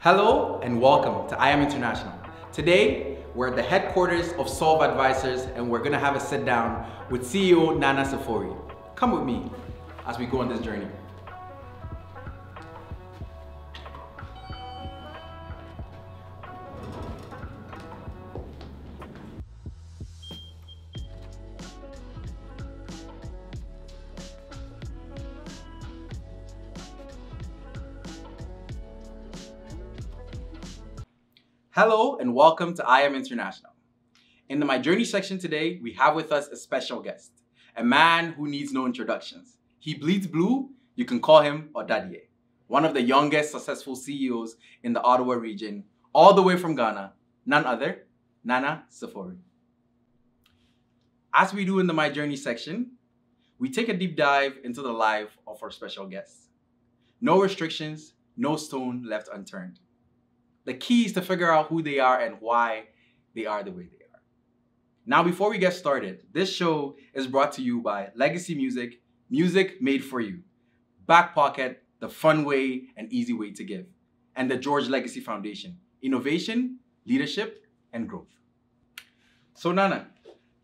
Hello and welcome to I Am International. Today, we're at the headquarters of Solve Advisors and we're gonna have a sit down with CEO Nana Safori. Come with me as we go on this journey. Hello and welcome to I Am International. In the My Journey section today, we have with us a special guest, a man who needs no introductions. He bleeds blue, you can call him Odadie, one of the youngest successful CEOs in the Ottawa region, all the way from Ghana, none other, Nana Safori. As we do in the My Journey section, we take a deep dive into the life of our special guest. No restrictions, no stone left unturned. The key is to figure out who they are and why they are the way they are. Now, before we get started, this show is brought to you by Legacy Music, music made for you. Back Pocket, the fun way and easy way to give. And the George Legacy Foundation, innovation, leadership, and growth. So Nana,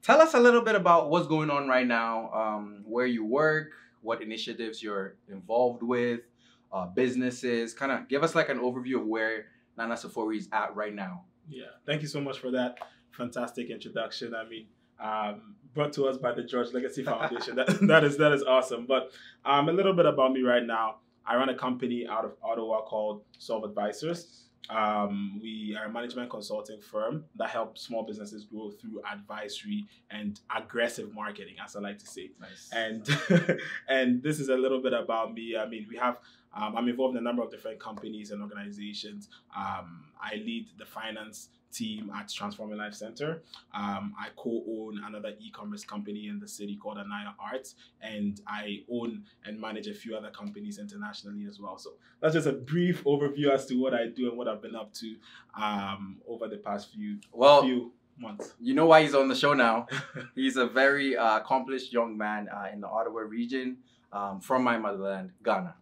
tell us a little bit about what's going on right now, where you work, what initiatives you're involved with, businesses. Kind of give us like an overview of where Nana Safori is at right now. Yeah, thank you so much for that fantastic introduction. I mean, brought to us by the George Legacy Foundation. that is awesome. But a little bit about me right now. I run a company out of Ottawa called Solve Advisors. We are a management consulting firm that helps small businesses grow through advisory and aggressive marketing, as I like to say. Nice. And and this is a little bit about me. I mean, we have. I'm involved in a number of different companies and organizations. I lead the finance team at Transforming Life Center. I co-own another e-commerce company in the city called Anaya Arts, and I own and manage a few other companies internationally as well. So that's just a brief overview as to what I do and what I've been up to over the past few months. You know why he's on the show now. He's a very accomplished young man in the Ottawa region from my motherland, Ghana.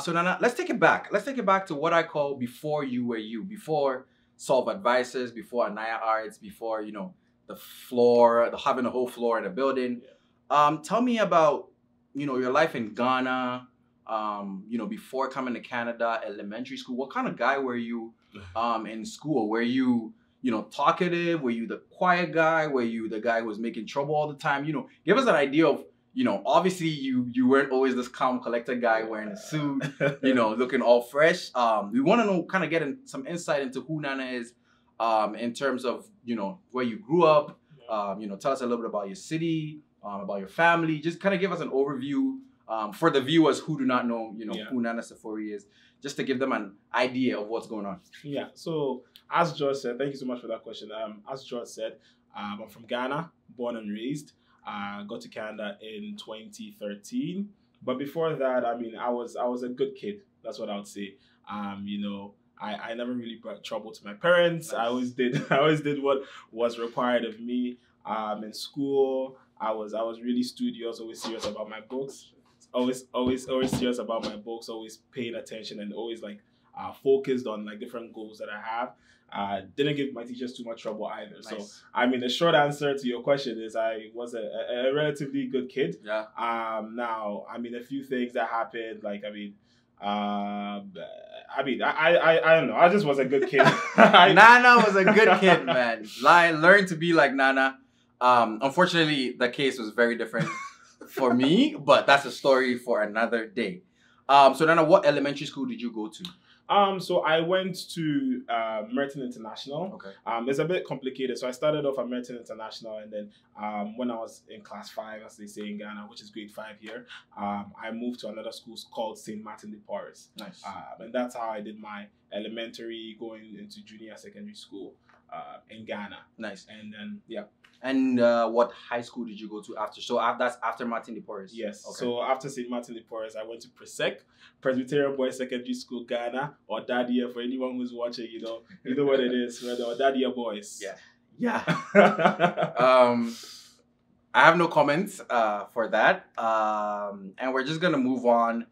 So Nana, let's take it back. Let's take it back to what I call before you were you, before Solve Advisors, before Anaya Arts, before, the floor, having a whole floor in a building. Yeah. Tell me about, your life in Ghana, before coming to Canada, elementary school. What kind of guy were you in school? Were you, talkative? Were you the quiet guy? Were you the guy who was making trouble all the time? Give us an idea of, obviously you weren't always this calm, collected guy wearing a suit, looking all fresh. We want to know, kind of get some insight into who Nana is in terms of, where you grew up. Tell us a little bit about your city, about your family. Just kind of give us an overview for the viewers who do not know, who Nana Safori is, just to give them an idea of what's going on. Yeah. So as George said, thank you so much for that question. As George said, I'm from Ghana, born and raised. Got to Canada in 2013, but before that, I mean, I was a good kid. That's what I would say. I never really brought trouble to my parents. Nice. I always did what was required of me. In school, I was really studious, always serious about my books. Always serious about my books. Always paying attention and always focused on different goals that I have. Didn't give my teachers too much trouble either. Nice. So, I mean, the short answer to your question is I was a relatively good kid. Yeah. Now, I mean, a few things that happened, I don't know. I just was a good kid. Nana was a good kid, man. Learn to be like Nana. Unfortunately, the case was very different for me, but that's a story for another day. So Nana, what elementary school did you go to? So I went to Merton International. Okay. It's a bit complicated. So I started off at Merton International, and then when I was in class 5, as they say in Ghana, which is grade 5 here, I moved to another school called St. Martin de Porres. Nice. And that's how I did my elementary, going into junior secondary school in Ghana. Nice. And then, yeah. And what high school did you go to after? So that's after Martin de Porres? Yes. Okay. So after St. Martin de Porres, I went to Presec, Presbyterian Boys Secondary School, Ghana, or Dadia. For anyone who's watching, you know what it is. We're the Dadia boys. Yeah. Yeah. I have no comments for that. And we're just going to move on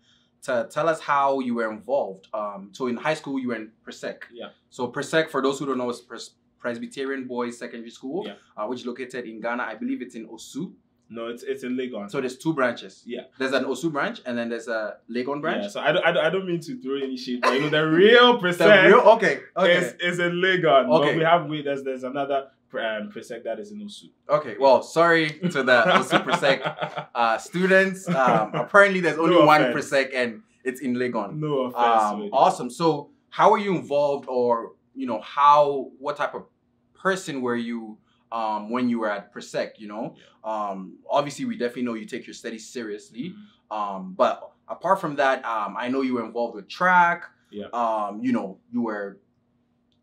to tell us how you were involved. So in high school, you were in Presec. Yeah. So Presec, for those who don't know, is Presbyterian Boys Secondary School, Yeah. Which is located in Ghana. I believe it's in Owusu. No, it's in Legon. So there's two branches. Yeah. There's an Owusu branch and then there's a Legon branch. Yeah. So I don't mean to throw any shade, but you know the real Presec okay. is in Legon. Okay. But there's another Presec that is in Owusu. Okay. Well, sorry to the Owusu Presec students. Apparently there's only one Presec and it's in Legon. No offense. Awesome. So how were you involved, or what type of person were you when you were at Presec? Obviously we definitely know you take your studies seriously. But apart from that, I know you were involved with track. Yeah. You were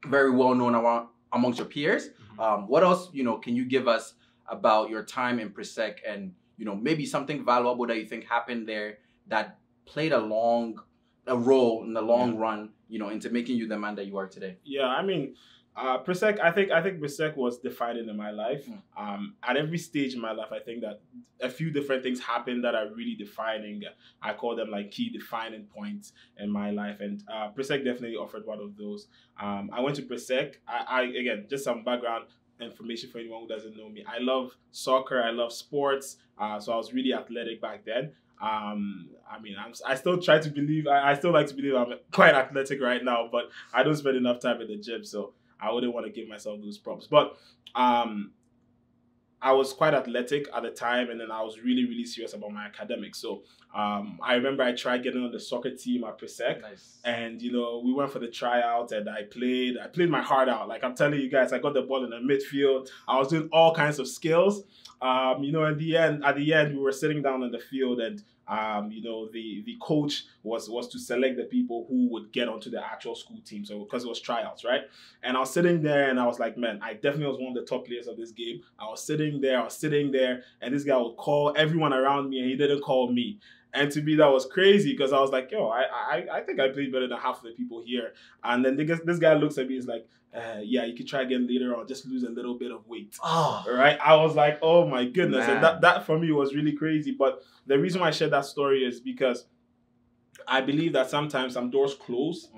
very well known amongst your peers. What else, can you give us about your time in Presec, and maybe something valuable that you think happened there that played a role in the long run, into making you the man that you are today? Yeah, I mean, Presec, I think Presec was defining in my life. At every stage in my life, I think that a few different things happened that are really defining. I call them like key defining points in my life, and Presec definitely offered one of those. I went to Presec. Again, just some background information for anyone who doesn't know me. I love soccer. I love sports. So I was really athletic back then. I still try to believe. I still like to believe I'm quite athletic right now, but I don't spend enough time in the gym, so I wouldn't want to give myself those props. But I was quite athletic at the time, and then I was really, really serious about my academics. So I remember I tried getting on the soccer team at Presec. Nice. And we went for the tryout, and I played my heart out. Like I'm telling you guys, I got the ball in the midfield. I was doing all kinds of skills. At the end, we were sitting down on the field, and the coach was to select the people who would get onto the actual school team. So because it was tryouts, right? And I was sitting there, and I was like, man, I definitely was one of the top players of this game. I was sitting there, and this guy would call everyone around me, and he didn't call me. And to me, that was crazy, because I was like, yo, I think I played better than half of the people here. And then this guy looks at me, he's like, yeah, you can try again later on, just lose a little bit of weight. Oh. Right? I was like, oh my goodness. Man. And that for me was really crazy. But the reason why I shared that story is because I believe that sometimes some doors close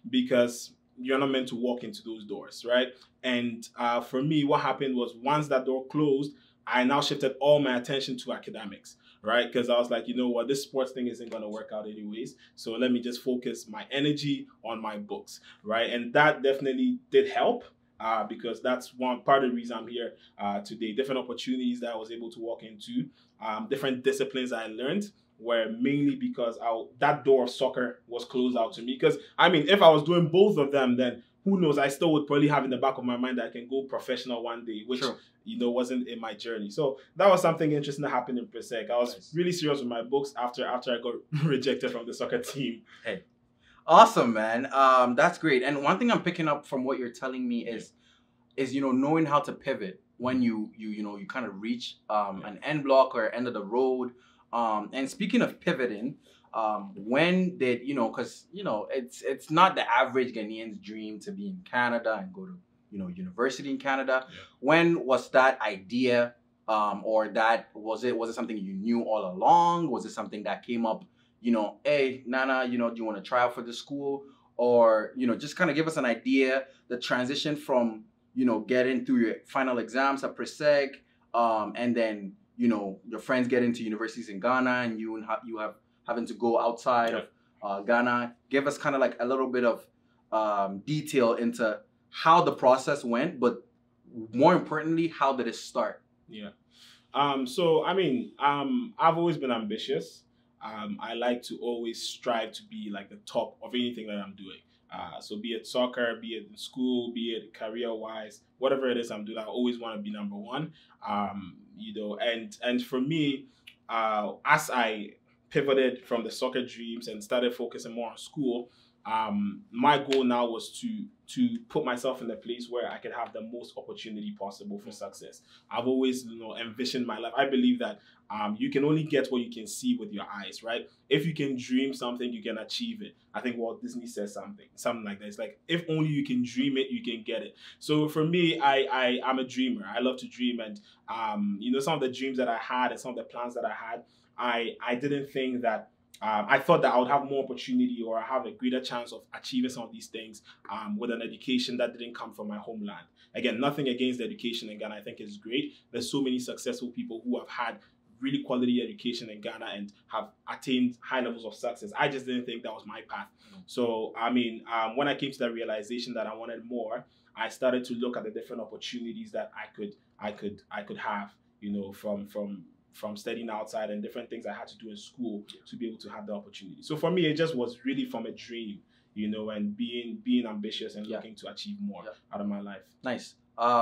because you're not meant to walk into those doors, right? And for me, what happened was once that door closed, I now shifted all my attention to academics, right? Because I was like, you know what, this sports thing isn't going to work out anyways. So let me just focus my energy on my books, right? And that definitely did help because that's one part of the reason I'm here today. Different opportunities that I was able to walk into, different disciplines I learned were mainly because that door of soccer was closed out to me. Because, if I was doing both of them, then who knows, I still would probably have in the back of my mind that I can go professional one day, which, wasn't in my journey. So that was something interesting that happened in Presec. I was really serious with my books after I got rejected from the soccer team. Hey, awesome, man. That's great. And one thing I'm picking up from what you're telling me is knowing how to pivot when you kind of reach an end block or end of the road. And speaking of pivoting, when did because it's not the average Ghanaian's dream to be in Canada and go to university in Canada. When was that idea, or that was it something you knew all along? Was it something that came up, hey Nana, do you want to try out for the school? Or just kind of give us an idea, the transition from getting through your final exams at Presec, and then your friends get into universities in Ghana, and you have having to go outside of Ghana. Give us kind of like a little bit of detail into how the process went, but more importantly, how did it start? Yeah. I've always been ambitious. I like to always strive to be like the top of anything that I'm doing. So be it soccer, be it in school, be it career-wise, whatever it is I'm doing, I always want to be number one. And for me, as I pivoted from the soccer dreams and started focusing more on school, my goal now was to put myself in a place where I could have the most opportunity possible for success. I've always envisioned my life. I believe that you can only get what you can see with your eyes, right? If you can dream something, you can achieve it. I think Walt Disney says something like that. It's like, if only you can dream it, you can get it. So for me, I'm a dreamer. I love to dream. And some of the dreams that I had and some of the plans that I had, I didn't think that I thought that I would have more opportunity or have a greater chance of achieving some of these things with an education that didn't come from my homeland. Again, nothing against the education in Ghana. I think it's great. There's so many successful people who have had really quality education in Ghana and have attained high levels of success. I just didn't think that was my path. So, I mean, when I came to that realization that I wanted more, I started to look at the different opportunities that I could have, you know, from studying outside and different things I had to do in school to be able to have the opportunity. So for me, it just was really from a dream, you know, and being ambitious and looking to achieve more out of my life. Nice.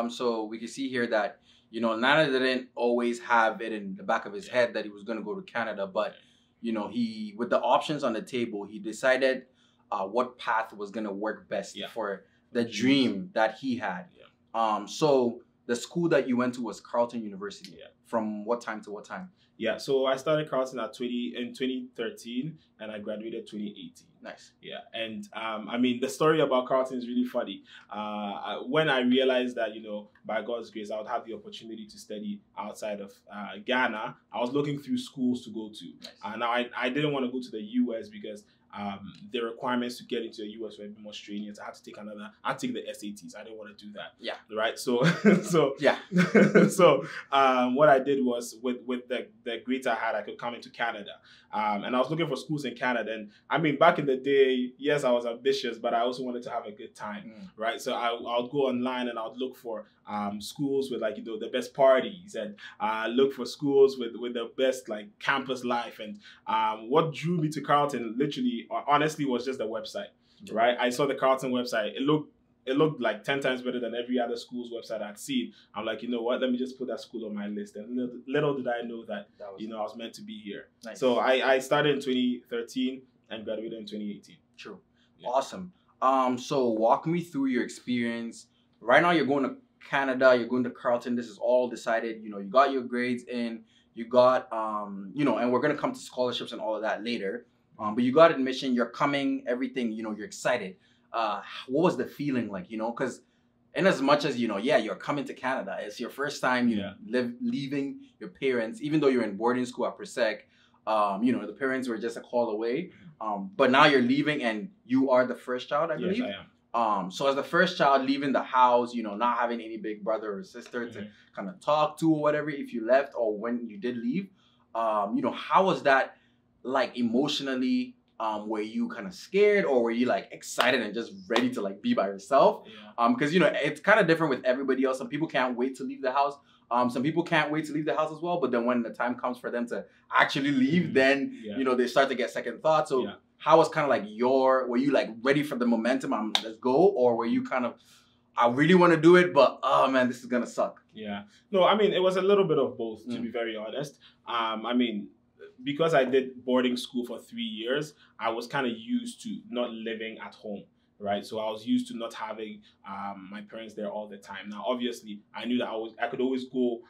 So we can see here that, you know, Nana didn't always have it in the back of his head that he was going to go to Canada, but, you know, he, with the options on the table, he decided what path was going to work best for the dream that he had. So the school that you went to was Carleton University. From what time to what time? Yeah, so I started Carleton in 2013 and I graduated 2018. Nice. Yeah, and I mean, the story about Carleton is really funny. When I realized that, you know, by God's grace, I would have the opportunity to study outside of Ghana, I was looking through schools to go to. Now, I didn't want to go to the US because the requirements to get into the US were a bit more strenuous. I had to take the SATs. I didn't want to do that. Yeah. Right. So so what I did was with the grades I had, I could come into Canada. And I was looking for schools in Canada. And I mean, back in the day, yes, I was ambitious, but I also wanted to have a good time. Right. So I would go online and I would look for schools with, like, you know, the best parties, and look for schools with the best, like, campus life. And what drew me to Carleton literally, honestly, was just the website. Right. I saw the Carleton website. It looked like 10 times better than every other school's website I'd seen. I'm like, you know what, let me just put that school on my list. And little did I know that you know, I was meant to be here. Nice. So I started in 2013 and graduated in 2018. True. Yeah. Awesome. So walk me through your experience. Right now you're going to Canada, you're going to Carleton. This is all decided. You know, you got your grades in, you got, you know, and we're going to come to scholarships and all of that later. But you got admission, you're coming, everything, you know, you're excited. What was the feeling like, you know? Because in as much as, you know, yeah, you're coming to Canada, it's your first time, you know, leaving your parents, even though you're in boarding school at Persec, you know, the parents were just a call away. But now you're leaving and you are the first child, I believe. Yes, I am. So as the first child leaving the house, you know, not having any big brother or sister to kind of talk to or whatever, if you left or when you did leave, you know, how was that, like, emotionally? Were you kind of scared, or were you, like, excited and just ready to, like, be by yourself? Because, you know, it's kind of different with everybody else. Some people can't wait to leave the house. Some people can't wait to leave the house as well. But then when the time comes for them to actually leave, then, you know, they start to get second thoughts. So how was kind of like were you, like, ready for the momentum? Let's go. Or were you kind of, I really want to do it, but, oh man, this is going to suck. Yeah. No, I mean, it was a little bit of both, to be very honest. I mean, because I did boarding school for 3 years, I was kind of used to not living at home, right? So I was used to not having my parents there all the time. Now, obviously, I knew that I could always go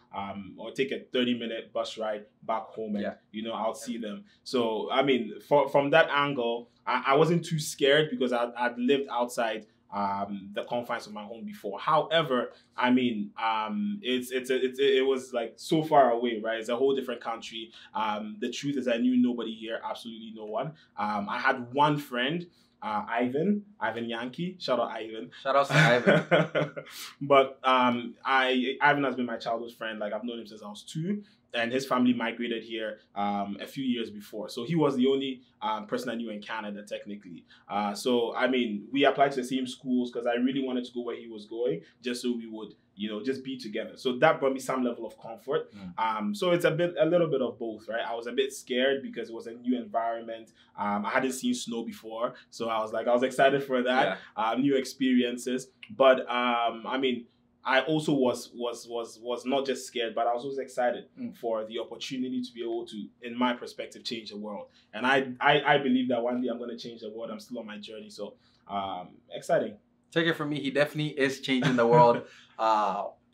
or take a 30-minute bus ride back home and, you know, I'll see them. So, I mean, from that angle, I wasn't too scared because I'd lived outside the confines of my home before. However, I mean, it was, like, so far away, right? It's a whole different country. The truth is I knew nobody here, absolutely no one. I had one friend, Ivan Yankee. Shout out Ivan. Shout out to Ivan. But Ivan has been my childhood friend. Like, I've known him since I was 2. And his family migrated here a few years before. So he was the only person I knew in Canada, technically. So, I mean, we applied to the same schools because I really wanted to go where he was going, just so we would, you know, just be together. So that brought me some level of comfort. So it's a little bit of both, right? I was a bit scared because it was a new environment. I hadn't seen snow before. So I was excited for that, new experiences. But, I mean, I also was not just scared, but I was also excited for the opportunity to be able to, in my perspective, change the world. And I believe that one day I'm going to change the world. I'm still on my journey. So exciting. Take it from me. He definitely is changing the world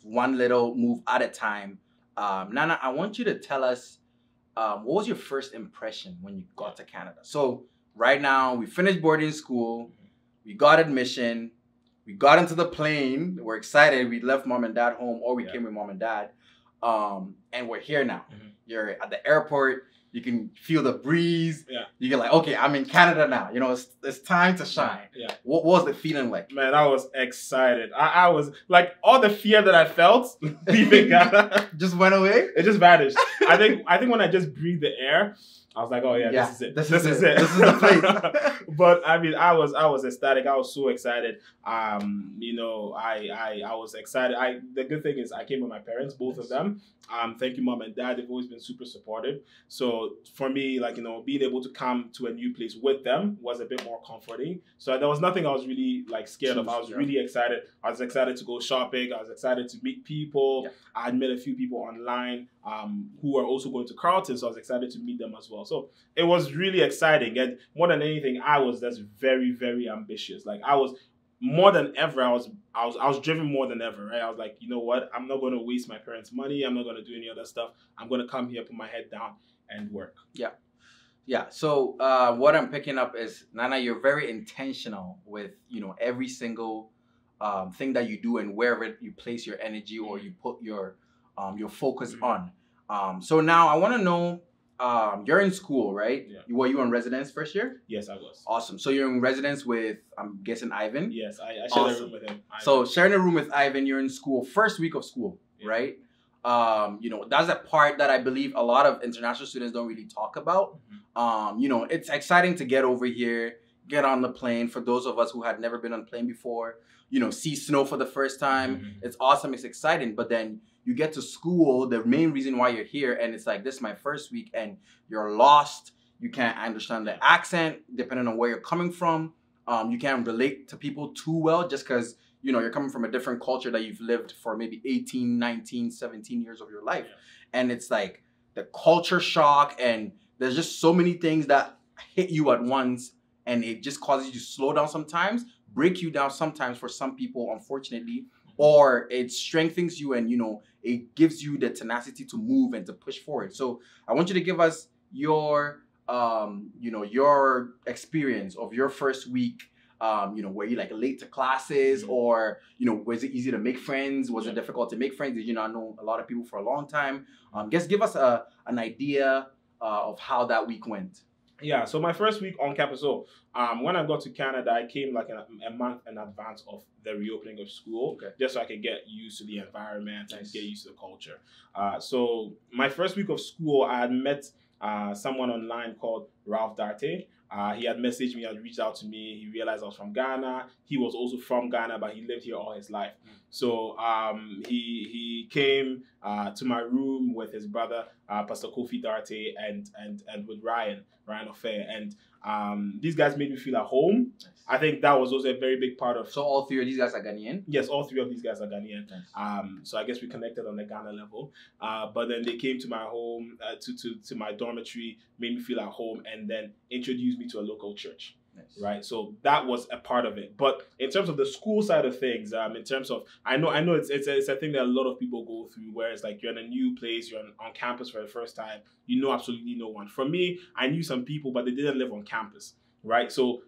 one little move at a time. Nana, I want you to tell us, what was your first impression when you got to Canada? So right now, we finished boarding school. We got admission. We got into the plane. We're excited. We left mom and dad home, or we came with mom and dad. And we're here now. You're at the airport. You can feel the breeze. Yeah. You get like, okay, I'm in Canada now. You know, it's time to shine. Yeah. What was the feeling like? Man, I was excited. I was like, all the fear that I felt leaving Ghana just went away. It just vanished. I think when I just breathed the air, I was like, oh yeah, this is it. This is it. This is the place. But I mean, I was ecstatic. I was so excited. You know, I was excited. The good thing is I came with my parents, both of them. Thank you, mom and dad. They've always been super supportive. So for me, like, you know, being able to come to a new place with them was a bit more comforting. So there was nothing I was really like scared of. I was really excited. I was excited to go shopping. I was excited to meet people. Yeah. I met a few people online who are also going to Carleton, so I was excited to meet them as well. So it was really exciting. And more than anything, I was just very, very ambitious. Like I was more than ever, I was driven more than ever, right? I was like, you know what? I'm not going to waste my parents' money. I'm not going to do any other stuff. I'm going to come here, put my head down and work. Yeah. Yeah. So what I'm picking up is, Nana, you're very intentional with, you know, every single thing that you do and wherever you place your energy or you put your focus on. So now I want to know, you're in school, right? Yeah. Were you in residence first year? Yes, I was. Awesome. So you're in residence with, I'm guessing, Ivan? Yes, I shared a room with him. Ivan. So sharing a room with Ivan, you're in school, first week of school, right? You know, that's a part that I believe a lot of international students don't really talk about. You know, it's exciting to get over here, get on the plane. For those of us who had never been on a plane before, you know, see snow for the first time. It's awesome. It's exciting. But then you get to school, the main reason why you're here, and it's like, this is my first week, and you're lost. You can't understand the accent, depending on where you're coming from. You can't relate to people too well just because, you know, you're coming from a different culture that you've lived for maybe 18, 19, 17 years of your life. And it's like the culture shock, and there's just so many things that hit you at once, and it just causes you to slow down sometimes, break you down sometimes for some people, unfortunately, or it strengthens you and, you know, it gives you the tenacity to move and to push forward. So I want you to give us your, you know, your experience of your first week. You know, were you like late to classes, or, you know, was it easy to make friends? Was it difficult to make friends? Did you not know a lot of people for a long time? Just give us an idea of how that week went. Yeah, so my first week on campus, so when I got to Canada, I came like a month in advance of the reopening of school, just so I could get used to the environment and get used to the culture. So my first week of school, I had met someone online called Ralph Darte. He had messaged me, had reached out to me. He realized I was from Ghana. He was also from Ghana, but he lived here all his life. So he came to my room with his brother, Pastor Kofi Darte, and with Ryan Ofair. And these guys made me feel at home. I think that was also a very big part of... So all three of these guys are Ghanaian? Yes, all three of these guys are Ghanaian. So I guess we connected on the Ghana level. But then they came to my home, to my dormitory, made me feel at home, and then introduced me to a local church. Right, so that was a part of it. But in terms of the school side of things, in terms of, I know it's a thing that a lot of people go through, where it's like you're in a new place, you're on campus for the first time, you know absolutely no one. For me, I knew some people, but they didn't live on campus, right? So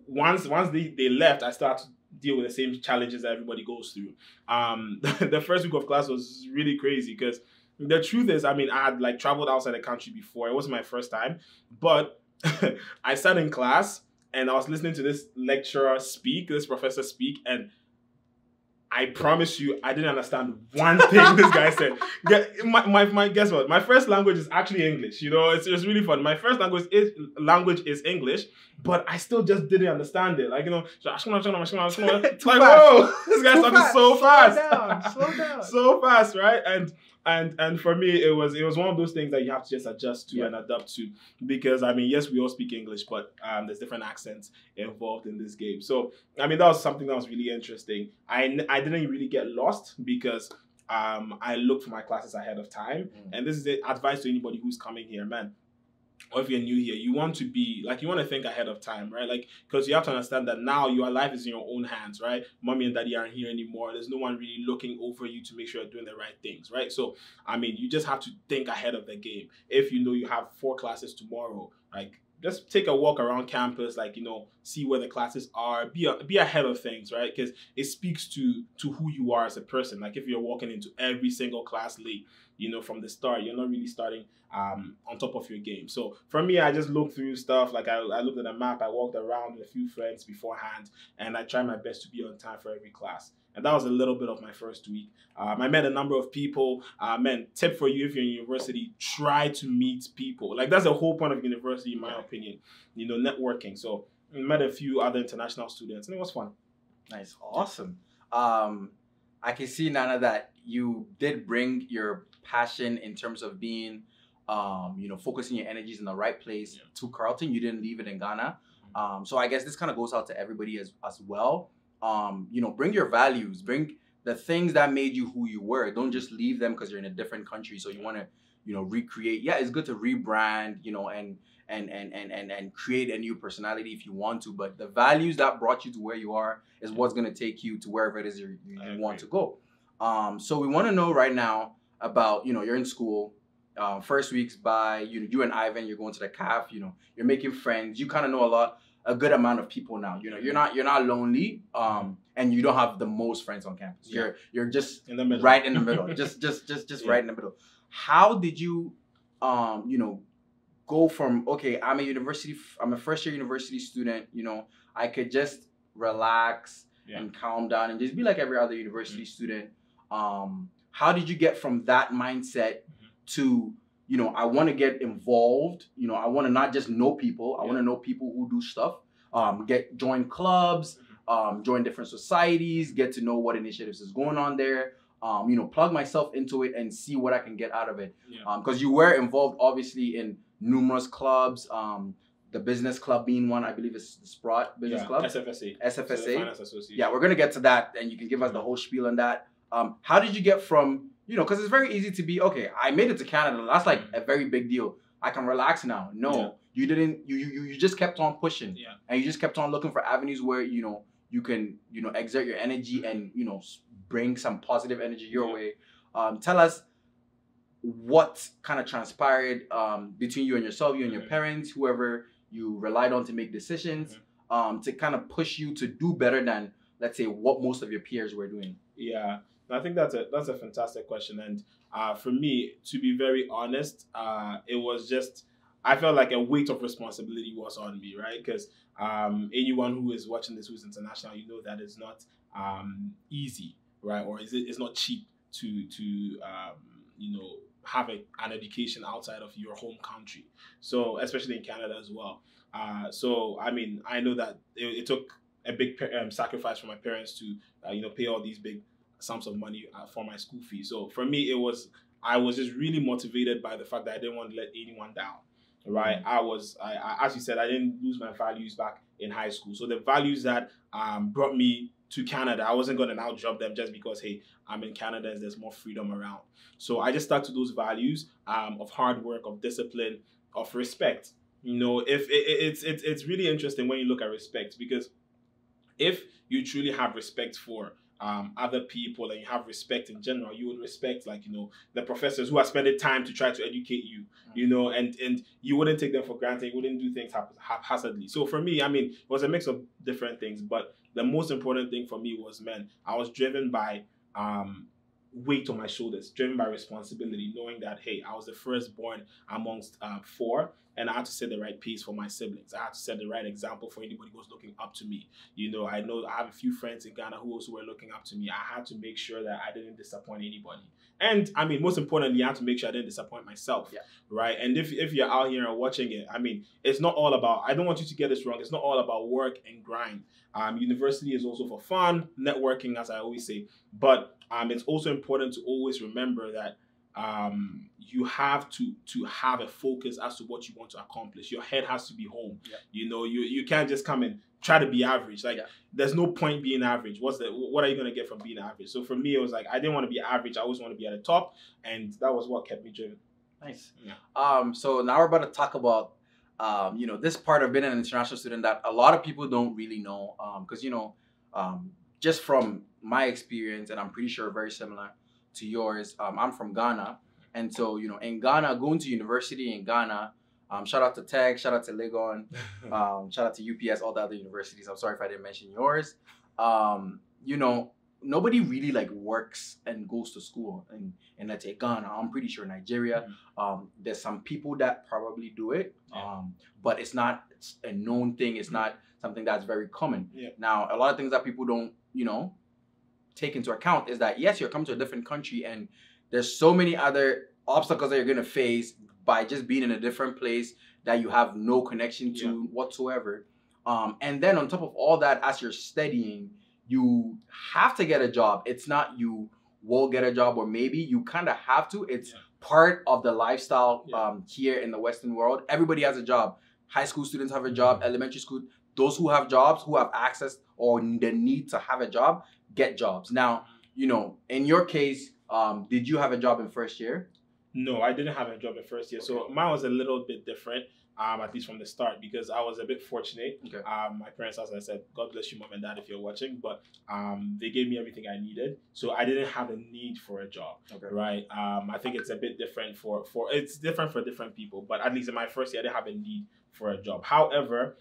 once they left, I started to deal with the same challenges that everybody goes through. The first week of class was really crazy because the truth is, I mean, I had like traveled outside the country before. It wasn't my first time, but I sat in class and I was listening to this lecturer speak, this professor speak, and I promise you, I didn't understand one thing this guy said. Guess what? My first language is actually English. You know, it's really fun. My first language is English, but I still just didn't understand it. Like, you know, like, whoa, this guy's talking so fast. Slow down. So fast, right? And for me, it was one of those things that you have to just adjust to and adapt to, because I mean, yes, we all speak English, but there's different accents involved in this game. So I mean, that was something that was really interesting. I didn't really get lost because I looked for my classes ahead of time, and this is the advice to anybody who's coming here, man. Or if you're new here, you want to think ahead of time, right? Like, because you have to understand that now your life is in your own hands, right? Mommy and daddy aren't here anymore. There's no one really looking over you to make sure you're doing the right things, right? So, I mean, you just have to think ahead of the game. If you know you have 4 classes tomorrow, like, just take a walk around campus, like, you know, see where the classes are, be ahead of things, right? Because it speaks to who you are as a person. Like, if you're walking into every single class late, from the start. You're not really starting on top of your game. So for me, I just looked through stuff. Like I looked at the map, I walked around with a few friends beforehand, and I tried my best to be on time for every class. And that was a little bit of my first week. I met a number of people. Tip for you if you're in university, try to meet people. Like that's the whole point of university, in my opinion, networking. So I met a few other international students and it was fun. Nice. Awesome. I can see, Nana, that you did bring your passion in terms of being, focusing your energies in the right place to Carleton. You didn't leave it in Ghana. So I guess this kind of goes out to everybody as well. Bring your values, bring the things that made you who you were. Don't just leave them because you're in a different country. So you want to, recreate. Yeah, it's good to rebrand, and create a new personality if you want to. But the values that brought you to where you are is what's going to take you to wherever it is you want to go. So we want to know right now about, you're in school, first week's by, you and Ivan, you're going to the CAF, you're making friends. You kind of know a good amount of people now. You're not lonely, and you don't have the most friends on campus. You're just in the middle. Right in the middle. just right in the middle. How did you go from, okay, I'm a first year university student, I could just relax and calm down and just be like every other university student. How did you get from that mindset to, I want to get involved, I want to not just know people, I want to know people who do stuff, join clubs, join different societies, get to know what initiatives is going on there, plug myself into it and see what I can get out of it. Because you were involved obviously in numerous clubs, the business club being one, I believe is the Sprott Business Club. SFSA. So the Finance Association. Yeah, we're going to get to that and you can give us the whole spiel on that. How did you get from, because it's very easy to be, okay, I made it to Canada. That's like a very big deal. I can relax now. No, you didn't, you just kept on pushing. And you just kept on looking for avenues where, you can, exert your energy and, bring some positive energy your way. Tell us what kind of transpired between you and yourself, you and your parents, whoever you relied on to make decisions, to kind of push you to do better than, let's say, what most of your peers were doing. Yeah, I think that's a fantastic question. And for me, to be very honest, it was just, I felt like a weight of responsibility was on me, right? Because anyone who is watching this who's international, that it's not easy, right? Or it's not cheap to have an education outside of your home country. So especially in Canada as well. So I mean, I know that it took a big sacrifice for my parents to pay all these big sums of money for my school fees. So for me, I was just really motivated by the fact that I didn't want to let anyone down. Right, I as you said, I didn't lose my values back in high school. So the values that brought me to Canada, I wasn't going to now drop them just because, hey, I'm in Canada and there's more freedom around. So I just stuck to those values of hard work, of discipline, of respect. If it's really interesting when you look at respect, because if you truly have respect for other people and you have respect in general, you would respect the professors who are spending time to try to educate you, and you wouldn't take them for granted. You wouldn't do things haphazardly. So for me, I mean, it was a mix of different things, but the most important thing for me was, I was driven by weight on my shoulders, driven by responsibility, knowing that, hey, I was the firstborn amongst four, and I had to set the right pace for my siblings. I had to set the right example for anybody who was looking up to me. I know I have a few friends in Ghana who also were looking up to me. I had to make sure that I didn't disappoint anybody. And I mean, most importantly, I had to make sure I didn't disappoint myself, right? And if you're out here and watching it, I mean, it's not all about, I don't want you to get this wrong, it's not all about work and grind. University is also for fun, networking, as I always say, but it's also important to always remember that you have to have a focus as to what you want to accomplish. Your head has to be home. You can't just come and try to be average. There's no point being average. What are you going to get from being average? So for me, it was like, I didn't want to be average. I always want to be at the top. And that was what kept me driven. Nice. So now we're about to talk about, this part of being an international student that a lot of people don't really know. Because, just from my experience, and I'm pretty sure very similar to yours, I'm from Ghana. And so, in Ghana, going to university in Ghana, shout out to Tech, shout out to Legon, shout out to UPS, all the other universities. I'm sorry if I didn't mention yours. nobody really like works and goes to school in let's say Ghana. I'm pretty sure Nigeria. There's some people that probably do it, but it's not a known thing. It's not something that's very common. Now, a lot of things that people don't, take into account is that yes, you're coming to a different country and there's so many other obstacles that you're going to face by just being in a different place that you have no connection to whatsoever. And then on top of all that, as you're studying, you have to get a job. It's not you will get a job, or maybe you kind of have to. It's part of the lifestyle here in the Western world. Everybody has a job. High school students have a job, elementary school. Those who have jobs, who have access or the need to have a job, get jobs. Now, in your case, did you have a job in first year? No, I didn't have a job in first year. So mine was a little bit different, at least from the start, because I was a bit fortunate. My parents, as I said, God bless you, mom and dad, if you're watching, but they gave me everything I needed. So I didn't have a need for a job, right? I think it's a bit different it's different for different people, but at least in my first year, I didn't have a need for a job. However,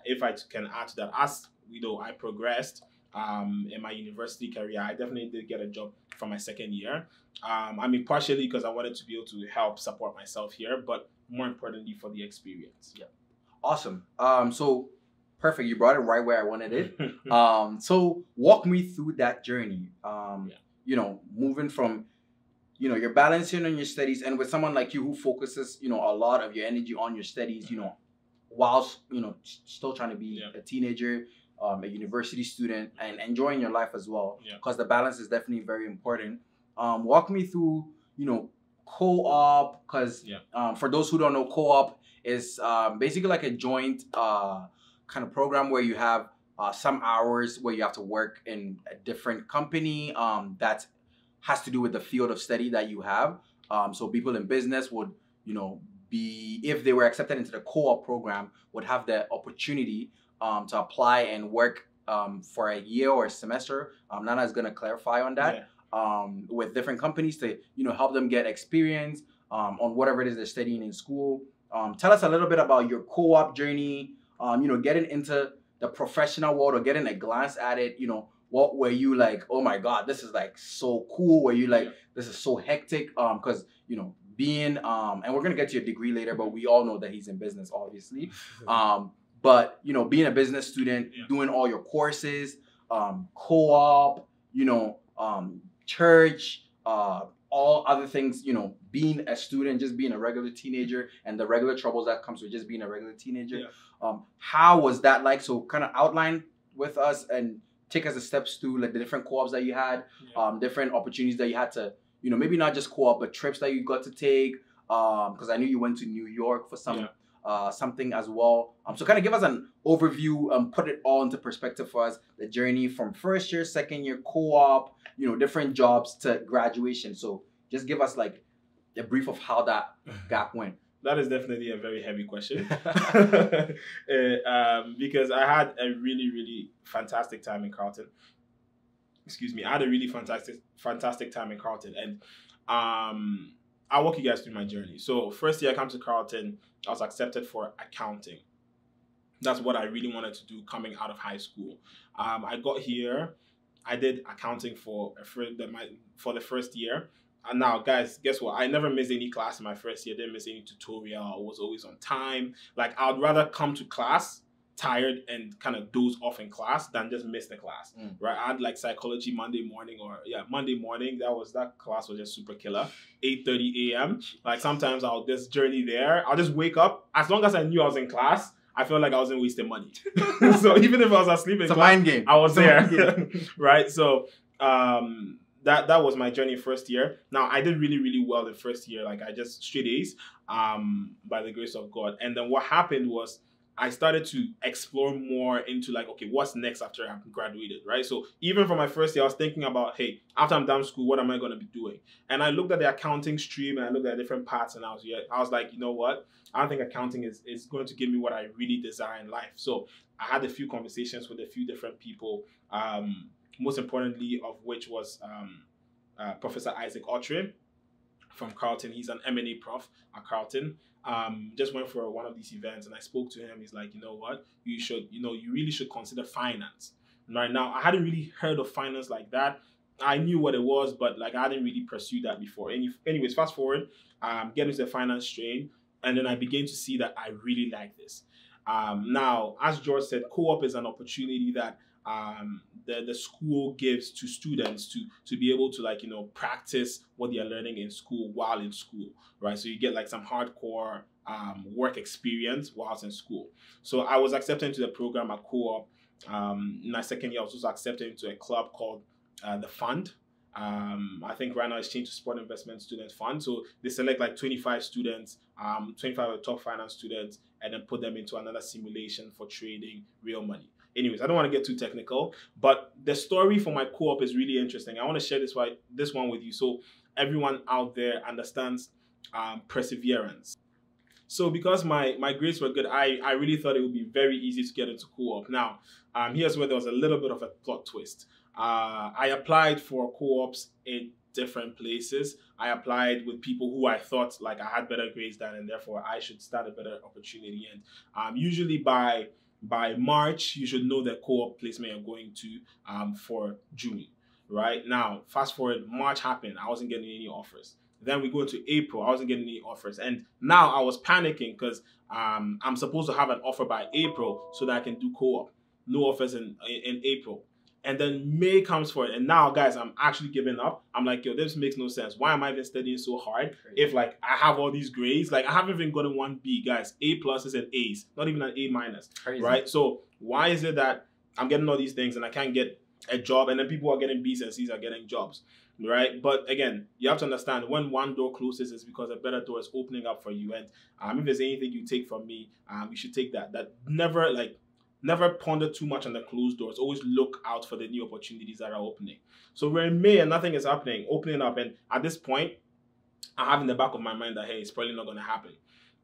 if I can add to that, as I progressed in my university career, I definitely did get a job for my second year. Partially because I wanted to be able to help support myself here, but more importantly for the experience. Awesome. So perfect. You brought it right where I wanted it. So walk me through that journey. Moving from, you're balancing on your studies, and with someone like you who focuses, a lot of your energy on your studies, whilst, still trying to be a teenager, a university student, and enjoying your life as well, because the balance is definitely very important. Walk me through, co-op, because for those who don't know, co-op is basically like a joint kind of program where you have some hours where you have to work in a different company that has to do with the field of study that you have. So people in business would, if they were accepted into the co-op program, would have the opportunity to apply and work for a year or a semester. Nana is going to clarify on that. With different companies to help them get experience on whatever it is they're studying in school. Tell us a little bit about your co-op journey, getting into the professional world or getting a glance at it. What were you like, oh my God, this is like so cool? Were you like, this is so hectic? Because being and we're gonna get to your degree later, but we all know that he's in business, obviously. But being a business student, doing all your courses, co-op, church, all other things, being a student, just being a regular teenager, and the regular troubles that comes with just being a regular teenager. How was that like? So kind of outline with us and take us the steps through like the different co-ops that you had, different opportunities that you had to, maybe not just co-op, but trips that you got to take. Because I knew you went to New York for something as well. So kind of give us an overview, put it all into perspective for us, the journey from first year, second year, co-op, different jobs to graduation. So just give us like a brief of how that gap went. That is definitely a very heavy question. Because I had a really, really fantastic time in Carleton. Excuse me. I had a really fantastic time in Carleton. And I'll walk you guys through my journey. So first year I come to Carleton, I was accepted for accounting. That's what I really wanted to do coming out of high school. I got here, I did accounting for the first year. And now, guys, guess what? I never missed any class in my first year. Didn't miss any tutorial. I was always on time. Like, I'd rather come to class tired and kind of doze off in class than just miss the class, right? I had like psychology Monday morning. That class was just super killer. 8:30 a.m. Like sometimes I'll just journey there. I'll just wake up. As long as I knew I was in class, I felt like I wasn't wasting money. So even if I was asleep in class, mind game. I was there, right? So that was my journey first year. Now I did really, really well the first year. Like I just straight A's by the grace of God. And then what happened was I started to explore more into like, okay, what's next after I'm graduated, right? So even for my first year, I was thinking about, hey, after I'm done school, what am I going to be doing? And I looked at the accounting stream and I looked at different parts and I was like, you know what? I don't think accounting is going to give me what I really desire in life. So I had a few conversations with a few different people, most importantly of which was Professor Isaac Otre from Carleton. He's an M&A prof at Carleton. Just went for one of these events and I spoke to him. He's like, you know what, you really should consider finance, Right now, I hadn't really heard of finance like that. I knew what it was, but like I hadn't really pursued that before. Anyways, fast forward, get into the finance strain, and then I began to see that I really like this. Now, as George said, co-op is an opportunity that the school gives to students to be able to, like, you know, practice what they are learning in school while in school, right? So you get like some hardcore work experience whilst in school. So I was accepted into the program at co-op. In my second year, I was also accepted into a club called the Fund. I think right now it's changed to Sport Investment Student Fund. So they select like 25 students, 25 of the top finance students, and then put them into another simulation for trading real money. Anyways, I don't want to get too technical, but the story for my co-op is really interesting. I want to share this one with you so everyone out there understands perseverance. So because my grades were good, I really thought it would be very easy to get into co-op. Now, here's where there was a little bit of a plot twist. I applied for co-ops in different places. I applied with people who I thought like I had better grades than, and therefore I should start a better opportunity. And usually by March, you should know the co-op placement you're going to for June. Right now, fast forward, March happened. I wasn't getting any offers. Then we go into April. I wasn't getting any offers. And now I was panicking because I'm supposed to have an offer by April so that I can do co-op. No offers in April. And then May comes for it. And now, guys, I'm actually giving up. I'm like, yo, this makes no sense. Why am I even studying so hard if, like, I have all these grades? Like, I haven't even gotten 1B, guys. A pluses and A's, not even an A minus, right? So why is it that I'm getting all these things and I can't get a job, and then people are getting B's and C's are getting jobs, right? But again, you have to understand, when one door closes, it's because a better door is opening up for you. And if there's anything you take from me, you should take that. That never ponder too much on the closed doors. Always look out for the new opportunities that are opening. So we're in May and nothing is opening up. And at this point, I have in the back of my mind that, hey, it's probably not going to happen.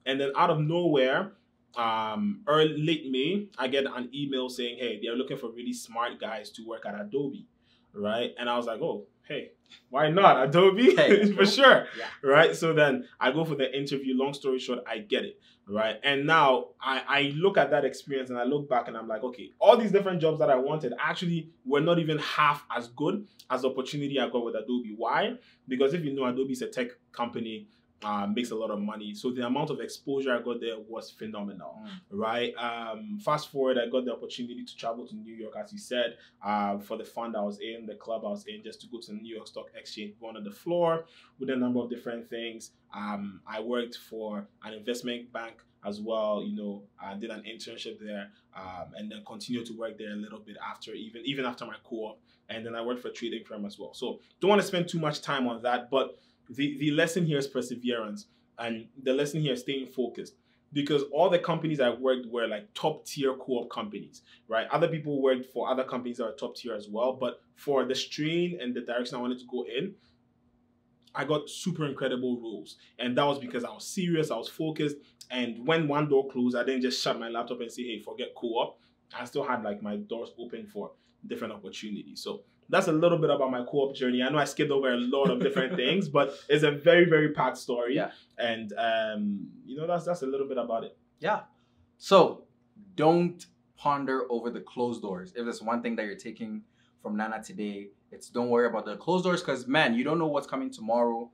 And then out of nowhere, late May, I get an email saying, hey, they're looking for really smart guys to work at Adobe, right? And I was like, oh, hey, why not? Adobe? Hey, for sure, yeah. Right? So then I go for the interview. Long story short, I get it, right? And now I look at that experience and I look back and I'm like, okay, all these different jobs that I wanted actually were not even half as good as the opportunity I got with Adobe. Why? Because if you know, Adobe is a tech company, makes a lot of money. So the amount of exposure I got there was phenomenal, right? Fast forward, I got the opportunity to travel to New York, as you said, for the fund I was in, the club I was in, just to go to the New York Stock Exchange, go on the floor with a number of different things. I worked for an investment bank as well, you know, I did an internship there, and then continued to work there a little bit after, even after my co-op. And then I worked for a trading firm as well. So don't want to spend too much time on that, but the lesson here is perseverance, and the lesson here is staying focused, because all the companies I worked were like top tier co-op companies, right? Other people worked for other companies that are top tier as well, but for the strain and the direction I wanted to go in, I got super incredible roles. And that was because I was serious, I was focused, and when one door closed, I didn't just shut my laptop and say, hey, forget co-op. I still had like my doors open for different opportunities. So that's a little bit about my co-op journey. I know I skipped over a lot of different things, but it's a very, very packed story. Yeah. And, you know, that's a little bit about it. Yeah. So don't ponder over the closed doors. If there's one thing that you're taking from Nana today, it's don't worry about the closed doors, because, man, you don't know what's coming tomorrow.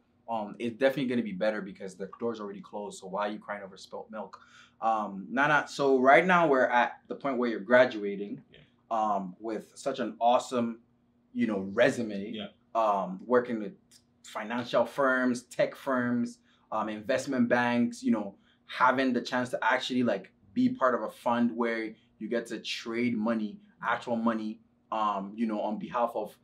It's definitely going to be better because the door's already closed. So why are you crying over spilt milk? Nana, so right now we're at the point where you're graduating with such an awesome, you know, resume, working with financial firms, tech firms, investment banks, you know, having the chance to actually like be part of a fund where you get to trade money, actual money, you know, on behalf of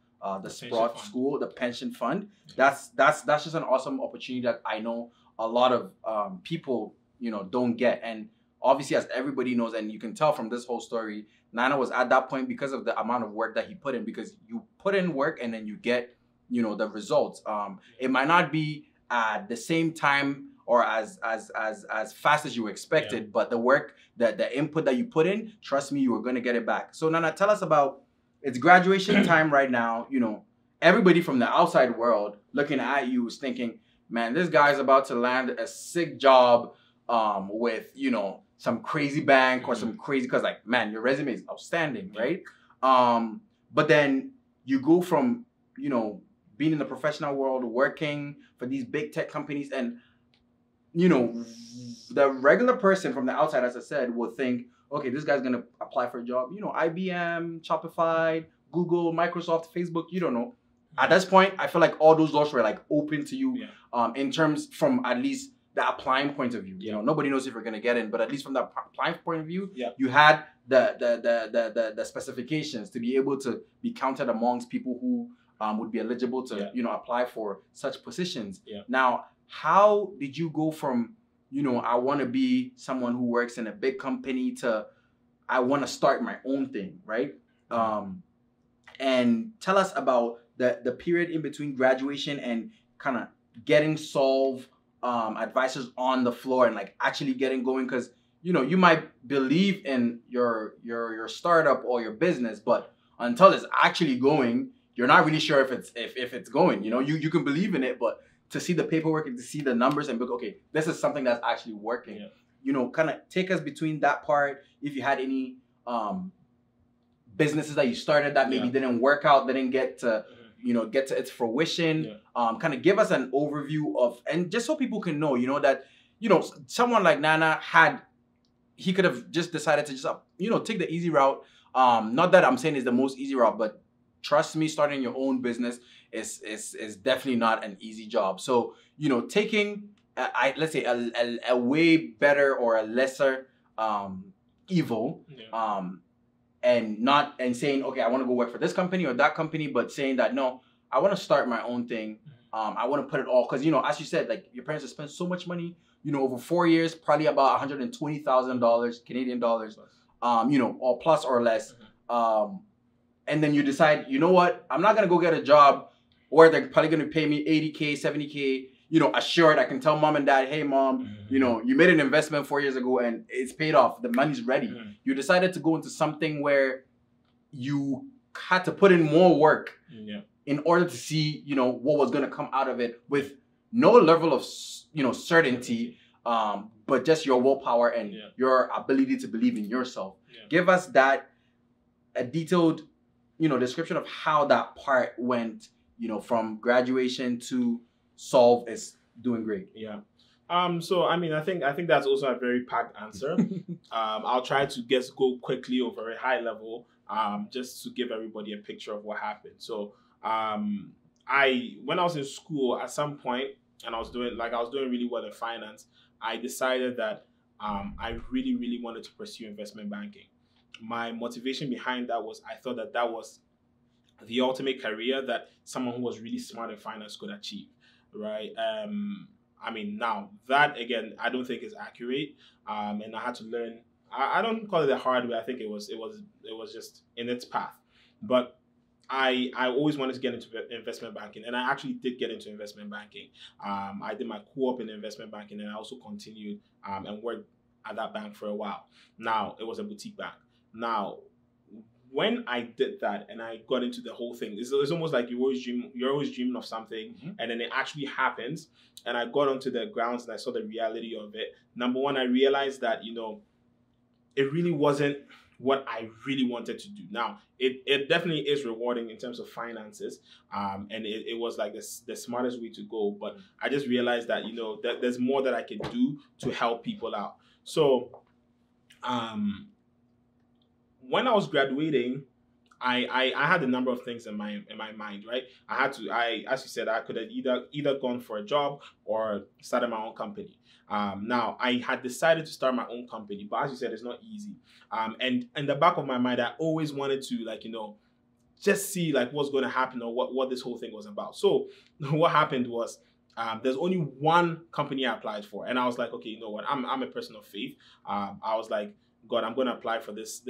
the Sprott School, the pension fund. That's just an awesome opportunity that I know a lot of people, you know, don't get. And obviously, as everybody knows, and you can tell from this whole story, Nana was at that point because of the amount of work that he put in, because you put in work and then you get, you know, the results. It might not be at the same time or as fast as you expected, but the work, the input that you put in, trust me, you are going to get it back. So Nana, tell us about, it's graduation time right now. You know, everybody from the outside world looking at you is thinking, man, this guy's about to land a sick job with, you know, some crazy bank or some crazy, because like, man, your resume is outstanding, right? But then you go from, you know, being in the professional world, working for these big tech companies, and you know, the regular person from the outside, as I said, will think, okay, this guy's gonna apply for a job. You know, IBM, Shopify, Google, Microsoft, Facebook. You don't know. At this point, I feel like all those doors were like open to you, in terms from at least the applying point of view. You know, nobody knows if you're gonna get in, but at least from the applying point of view, you had the specifications to be able to be counted amongst people who would be eligible to you know, apply for such positions. Now, how did you go from, you know, I want to be someone who works in a big company to I want to start my own thing, right? And tell us about the period in between graduation and kind of getting Solve advisors on the floor and like actually getting going, because you know, you might believe in your startup or your business, but until it's actually going, you're not really sure if it's going. You know, you can believe in it, but to see the paperwork and to see the numbers and be like, okay, this is something that's actually working. You know, kind of take us between that part. If you had any businesses that you started that maybe didn't work out, didn't get to you know, get to its fruition. Kind of give us an overview of, and just so people can know, you know, that, you know, someone like Nana he could have just decided to just, you know, take the easy route. Not that I'm saying it's the most easy route, but trust me, starting your own business is definitely not an easy job. So, you know, taking, let's say a way better or a lesser evil, and saying, okay, I want to go work for this company or that company, but saying that, no, I want to start my own thing. I want to put it all, because, you know, as you said, like your parents have spent so much money, you know, over 4 years, probably about $120,000 Canadian dollars, you know, or plus or less. And then you decide, you know what, I'm not going to go get a job where they're probably going to pay me 80K, 70K, you know, assured. I can tell mom and dad, hey mom, you know, you made an investment 4 years ago and it's paid off. The money's ready. You decided to go into something where you had to put in more work in order to see, you know, what was going to come out of it with no level of, you know, certainty, but just your willpower and your ability to believe in yourself. Give us a detailed, you know, description of how that part went, you know, from graduation to Solve is doing great. So I mean, I think that's also a very packed answer. I'll try to just go quickly over a high level, just to give everybody a picture of what happened. So when I was in school at some point, and I was doing really well in finance, I decided that I really wanted to pursue investment banking. My motivation behind that was I thought that was the ultimate career that someone who was really smart in finance could achieve, right? I mean, now that again, I don't think is accurate, and I had to learn. I don't call it the hard way. I think it was just in its path, but I always wanted to get into investment banking, and I actually did get into investment banking. I did my co-op in investment banking, and I also continued and worked at that bank for a while. Now it was a boutique bank. Now, when I did that and I got into the whole thing, it's almost like you're always dreaming of something, and then it actually happens. And I got onto the grounds and I saw the reality of it. Number one, I realized that, you know, it really wasn't what I really wanted to do. Now, it definitely is rewarding in terms of finances, and it was like the smartest way to go. But I just realized that, you know, that there's more that I can do to help people out. So, when I was graduating, I had a number of things in my mind, right? As you said, I could have either gone for a job or started my own company. Now I had decided to start my own company, but as you said, it's not easy. And in the back of my mind, I always wanted to, like, you know, just see like what's going to happen or what this whole thing was about. So what happened was, there's only one company I applied for, and I was like, okay, you know what? I'm a person of faith. I was like, God, I'm going to apply for this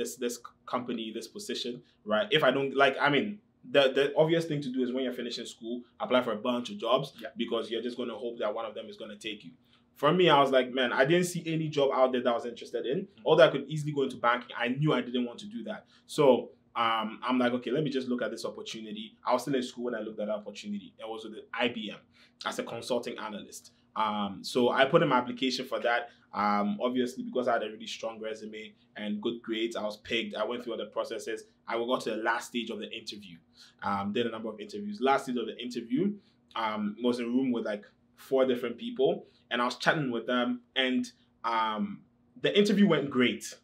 company, this position, right? If I don't, like, I mean, the obvious thing to do is when you're finishing school, apply for a bunch of jobs, because you're just going to hope that one of them is going to take you. For me, I was like, man, I didn't see any job out there that I was interested in. Although I could easily go into banking, I knew I didn't want to do that. So I'm like, okay, let me just look at this opportunity. I was still in school when I looked at that opportunity. It was with IBM as a consulting analyst. So I put in my application for that. Obviously, because I had a really strong resume and good grades, I was picked. I went through all the processes. I got to the last stage of the interview. Did a number of interviews. Last stage of the interview, was in a room with like 4 different people, and I was chatting with them, and the interview went great.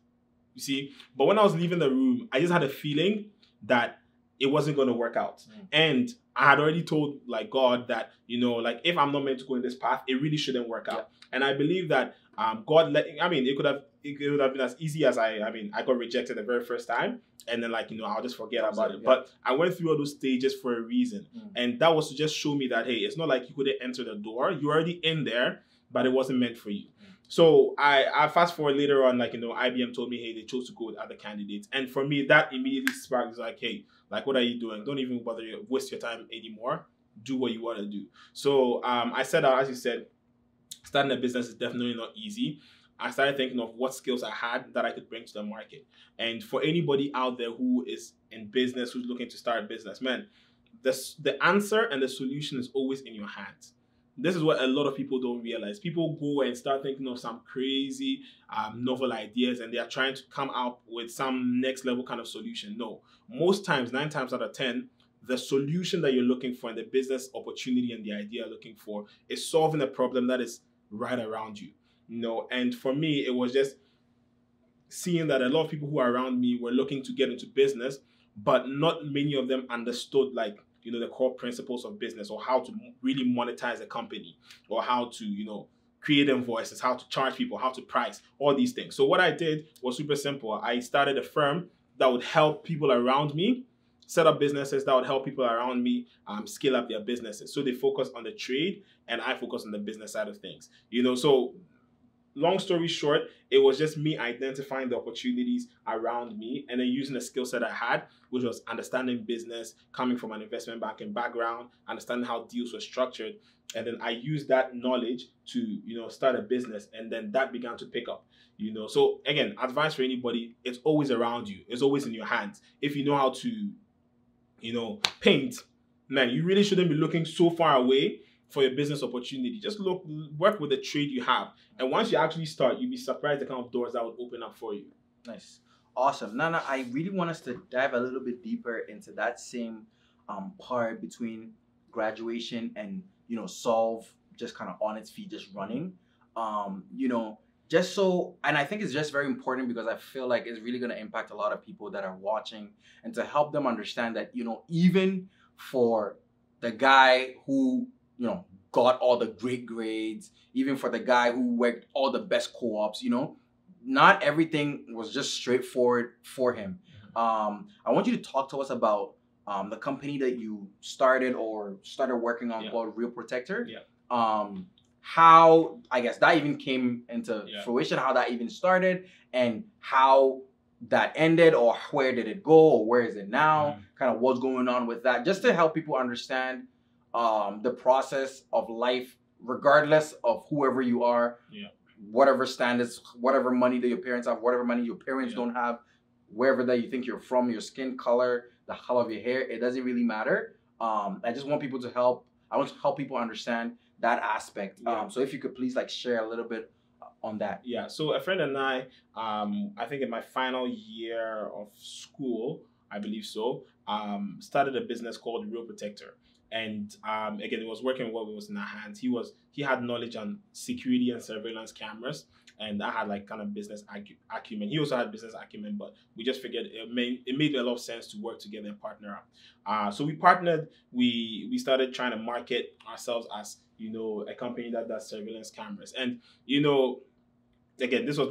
You see, but when I was leaving the room, I just had a feeling that it wasn't going to work out. And I had already told like God that, you know, like if I'm not meant to go in this path, it really shouldn't work out. And I believe that God it could have been as easy as I got rejected the very first time, and then like, you know, I'll just forget about it. But I went through all those stages for a reason. And that was to just show me that, hey, it's not like you couldn't enter the door. You're already in there, but it wasn't meant for you. So I fast forward later on, like, you know, IBM told me, hey, they chose to go with other candidates. And for me, that immediately sparked like, hey, like, what are you doing? Don't even bother to waste your time anymore. Do what you want to do. So I set out, as you said, starting a business is definitely not easy. I started thinking of what skills I had that I could bring to the market. And for anybody out there who is in business, who's looking to start a business, man, the answer and the solution is always in your hands. This is what a lot of people don't realize. People go and start thinking of some crazy novel ideas, and they are trying to come out with some next level kind of solution. No, most times, 9 times out of 10, the solution that you're looking for and the business opportunity and the idea you're looking for is solving a problem that is right around you. You know, and for me, it was just seeing that a lot of people who are around me were looking to get into business, but not many of them understood, like, you know, the core principles of business, or how to really monetize a company, or how to, you know, create invoices, how to charge people, how to price, all these things. So what I did was super simple. I started a firm that would help people around me set up businesses that would help people around me scale up their businesses. So they focus on the trade, and I focus on the business side of things. You know, so long story short, it was just me identifying the opportunities around me and then using the skill set I had, which was understanding business, coming from an investment banking background, understanding how deals were structured. And then I used that knowledge to, you know, start a business, and then that began to pick up, you know. So again, advice for anybody, it's always around you. It's always in your hands. If you know how to, you know, paint, man, you really shouldn't be looking so far away for your business opportunity. Just work with the trade you have. And once you actually start, you'll be surprised the kind of doors that would open up for you. Nice. Awesome. Nana, I really want us to dive a little bit deeper into that same part between graduation and, you know, Solve just kind of on its feet, just running. You know, just so, and I think it's just very important because I feel like it's really going to impact a lot of people that are watching, and to help them understand that, you know, even for the guy who, you know, got all the great grades, even for the guy who worked all the best co-ops, you know, not everything was just straightforward for him. I want you to talk to us about the company that you started working on called Real Protector. How, I guess, that even came into fruition, how that even started, and how that ended, or where did it go, or where is it now, kind of what's going on with that, just to help people understand the process of life, regardless of whoever you are, whatever standards, whatever money that your parents have, whatever money your parents don't have, wherever that you think you're from, your skin color, the color of your hair, it doesn't really matter. I just want people to I want to help people understand that aspect. So if you could please like share a little bit on that. Yeah, so a friend and I think in my final year of school, I believe so, started a business called Real Protector. And again, it was working with what was in our hands. He had knowledge on security and surveillance cameras, and I had like kind of business acumen. He also had business acumen, but we just figured it made a lot of sense to work together and partner up. So we partnered. We started trying to market ourselves as, you know, a company that does surveillance cameras. And, you know, again, this was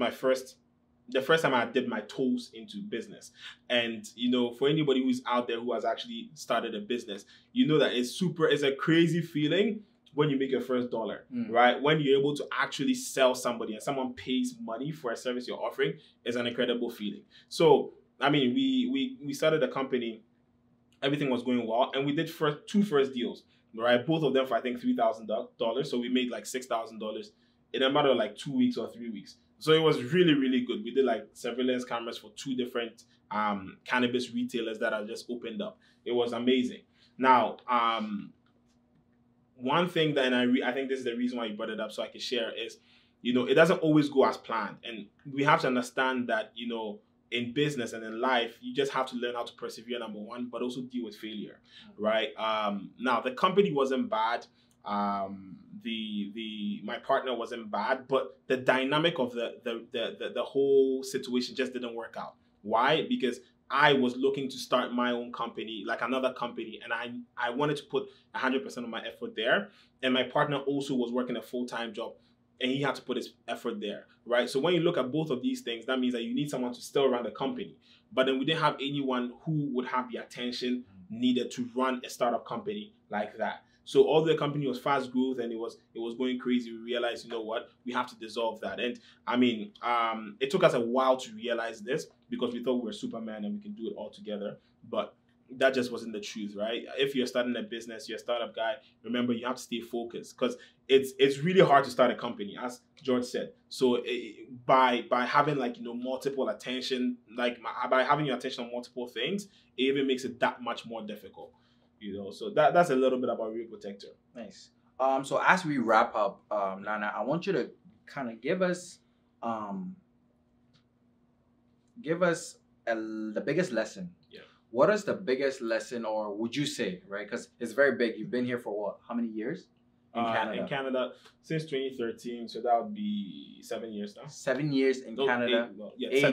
the first time I dipped my toes into business. And, you know, for anybody who's out there who has actually started a business, you know that it's a crazy feeling when you make your first dollar, right? When you're able to actually sell somebody and someone pays money for a service you're offering, is an incredible feeling. So, I mean, we started a company, everything was going well, and we did two first deals, right? Both of them for, I think, $3,000. So we made like $6,000 in a matter of like 2 weeks or 3 weeks. So it was really, really good. We did like surveillance cameras for 2 different cannabis retailers that had just opened up. It was amazing. Now, one thing that, and I think this is the reason why you brought it up, so I can share, is, it doesn't always go as planned. And we have to understand that, in business and in life, you just have to learn how to persevere, number one, but also deal with failure, right? Now, the company wasn't bad. My partner wasn't bad, but the dynamic of the whole situation just didn't work out. Why? Because I was looking to start my own company, like another company, and I wanted to put 100% of my effort there. And my partner also was working a full-time job, and he had to put his effort there, right? So when you look at both of these things, that means that you need someone to still run the company. But then we didn't have anyone who would have the attention needed to run a startup company like that. So although the company was fast growth and it was going crazy, we realized, you know what, we have to dissolve that. And I mean, it took us a while to realize this, because we thought we were Superman and we can do it all together. But that just wasn't the truth, right? If you're starting a business, you're a startup guy, remember, you have to stay focused, because it's really hard to start a company, as George said. So by having, like, multiple attention, like by having your attention on multiple things, it even makes it that much more difficult. So that's a little bit about Real Protector. Nice. So as we wrap up, Nana, I want you to kind of give us the biggest lesson. Yeah. What is the biggest lesson, or would you say, right? Because it's very big. You've been here for what? How many years? In Canada. In Canada since 2013, so that would be 7 years now. 7 years in Canada.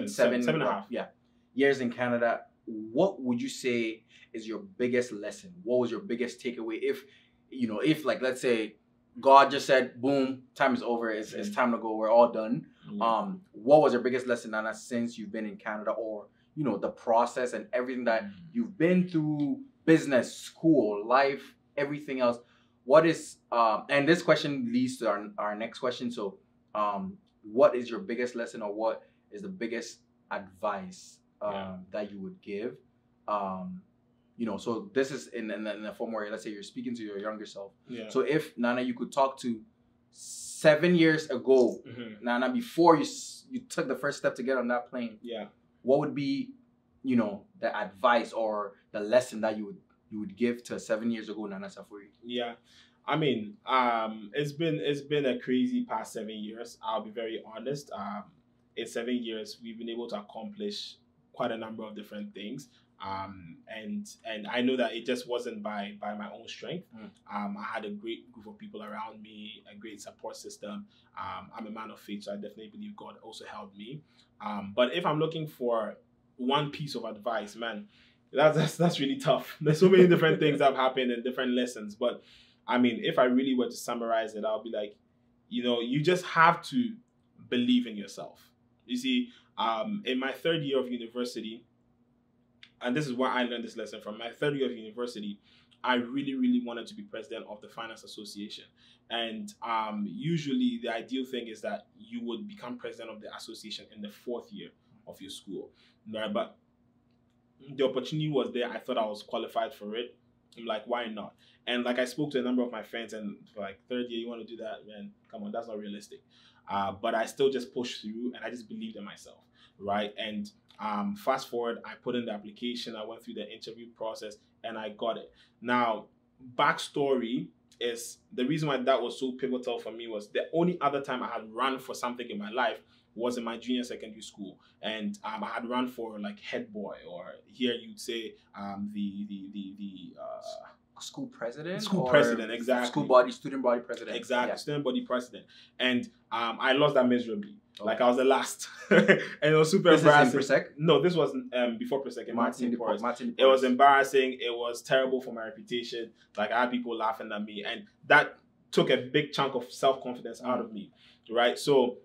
Seven and a half. Yeah, years in Canada. What would you say is your biggest lesson? What was your biggest takeaway? If like, let's say God just said, boom, time is over, it's time to go, we're all done. What was your biggest lesson, Nana, since you've been in Canada, or the process and everything that you've been through, business, school, life, everything else? What is and this question leads to our next question. So what is your biggest lesson, or what is the biggest advice that you would give? So this is in a form where, let's say, you're speaking to your younger self. Yeah. So if, Nana, you could talk to 7 years ago, Nana, before you took the first step to get on that plane, what would be, the advice or the lesson that you would give to 7 years ago, Nana Safori? Yeah. I mean, it's been a crazy past 7 years. I'll be very honest. In 7 years, we've been able to accomplish quite a number of different things. And I know that it just wasn't by my own strength. I had a great group of people around me, a great support system. I'm a man of faith, so I definitely believe God also helped me. But if I'm looking for one piece of advice, man, that's really tough. There's so many different things that have happened and different lessons. But I mean, if I really were to summarize it, I'll be like, you just have to believe in yourself. You see, in my third year of university, and this is where I learned this lesson from, my third year of university, I really, really wanted to be president of the Finance Association. And usually the ideal thing is that you would become president of the association in the fourth year of your school. Right? But the opportunity was there. I thought I was qualified for it. I'm like, why not? And like, I spoke to a number of my friends, and like, third year, you want to do that? Man, come on, that's not realistic. But I still just pushed through, and I just believed in myself, right? And fast forward, I put in the application, I went through the interview process, and I got it. Now, backstory is the reason why that was so pivotal for me was the only other time I had run for something in my life was in my junior secondary school, and I had run for like head boy, or here you'd say school president. School president, exactly. Student body president. Exactly, yeah. Student body president, and I lost that miserably. Oh. Like, I was the last, and it was super embarrassing. This is in Persec? No, this was before Persec. It was embarrassing. It was terrible for my reputation. Like, I had people laughing at me, and that took a big chunk of self-confidence out of me, right? So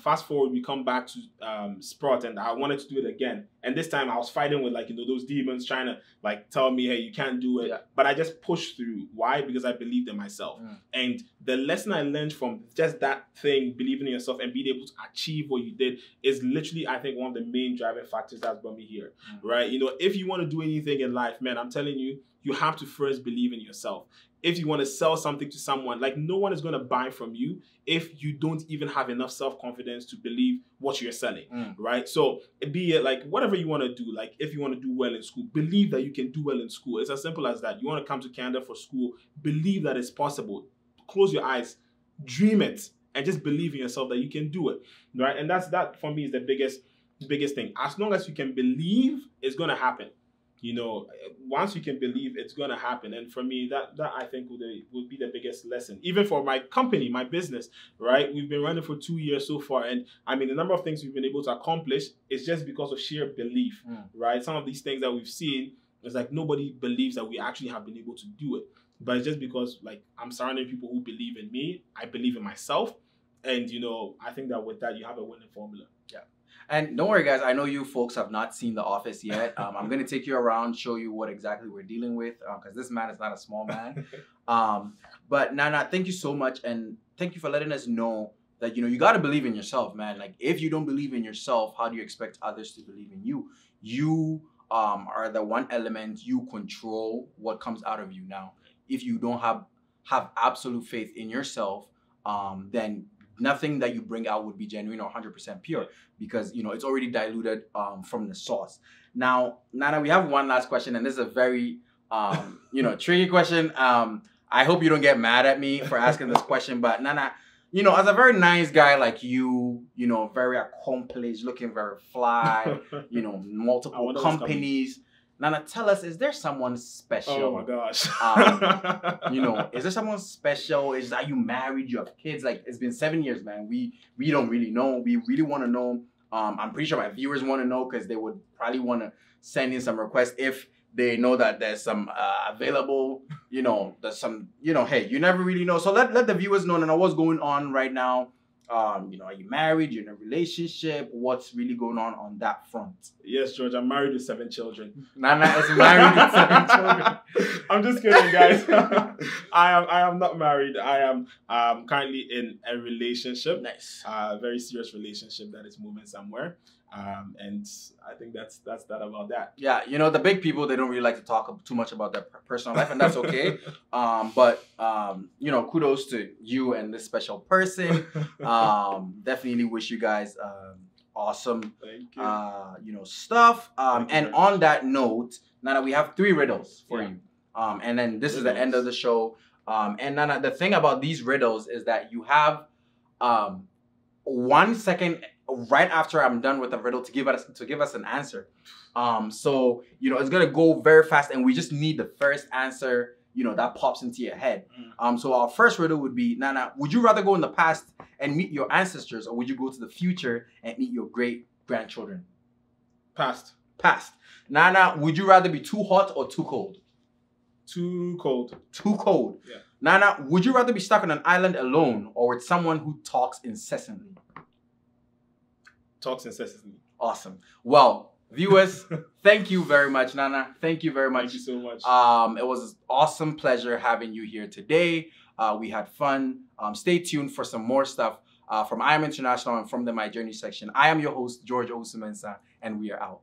fast forward, we come back to Sprott, and I wanted to do it again. And this time I was fighting with, like, those demons trying to like tell me, hey, you can't do it. Yeah. But I just pushed through. Why? Because I believed in myself. And the lesson I learned from just that thing, believing in yourself and being able to achieve what you did, is literally, I think, one of the main driving factors that's brought me here, right? If you want to do anything in life, man, I'm telling you, you have to first believe in yourself. if you want to sell something to someone, like no one is going to buy from you if you don't even have enough self-confidence to believe what you're selling, right? So be it like whatever you want to do, like if you want to do well in school, believe that you can do well in school. It's as simple as that. You want to come to Canada for school, believe that it's possible. Close your eyes, dream it, and just believe in yourself that you can do it, right? And that for me is the biggest thing. As long as you can believe, it's going to happen. You know, once you can believe, it's going to happen. And for me, that I think would be the biggest lesson. Even for my company, my business, right? We've been running for 2 years so far. And I mean, the number of things we've been able to accomplish is just because of sheer belief, right? Some of these things that we've seen, it's like nobody believes that we actually have been able to do it. But it's just because like I'm surrounding people who believe in me. I believe in myself. And, you know, I think that with that, you have a winning formula. Yeah. And don't worry, guys. I know you folks have not seen The Office yet. I'm going to take you around, show you what exactly we're dealing with, because this man is not a small man. But Nana, thank you so much. And thank you for letting us know that, you know, you got to believe in yourself, man. Like, if you don't believe in yourself, how do you expect others to believe in you? You are the one element. You control what comes out of you. Now, if you don't have absolute faith in yourself, then nothing that you bring out would be genuine or 100% pure, because, you know, it's already diluted from the source. Now, Nana, we have one last question, and this is a very, you know, tricky question. I hope you don't get mad at me for asking this question, but Nana, you know, as a very nice guy like you know, very accomplished, looking very fly, you know, multiple companies. Nana, tell us, is there someone special? Oh my gosh. You know, is there someone special? Are you married? You have kids? Like, it's been 7 years, man. We don't really know. We really want to know. I'm pretty sure my viewers want to know, because they would probably want to send in some requests if they know that there's some available, you know, there's some, you know, hey, you never really know. So let the viewers know, Nana, what's going on right now. You know, are you married? You're in a relationship? What's really going on that front? Yes, George, I'm married with 7 children. Nana is married with 7 children. I'm just kidding, guys. I am not married. I am currently in a relationship. Nice. A very serious relationship that is moving somewhere. And I think that's that about that. Yeah, you know, the big people, they don't really like to talk too much about their personal life, and that's okay. But you know, kudos to you and this special person. Definitely wish you guys awesome, Thank you. You know, stuff. And you on that note, Nana, we have 3 riddles for you. And then this is the end of the show. And Nana, the thing about these riddles is that you have 1 second right after I'm done with the riddle to give us an answer. So, you know, it's gonna go very fast, and we just need the first answer, you know, that pops into your head. So our first riddle would be, Nana, would you rather go in the past and meet your ancestors, or would you go to the future and meet your great-grandchildren? Past. Past. Nana, would you rather be too hot or too cold? Too cold. Too cold. Yeah. Nana, would you rather be stuck on an island alone, or with someone who talks incessantly? Talks incessantly. Awesome. Well, viewers, thank you very much, Nana. Thank you very much. Thank you so much. It was an awesome pleasure having you here today. We had fun. Stay tuned for some more stuff from I Am International and from the My Journey section. I am your host, George Owusu, and we are out.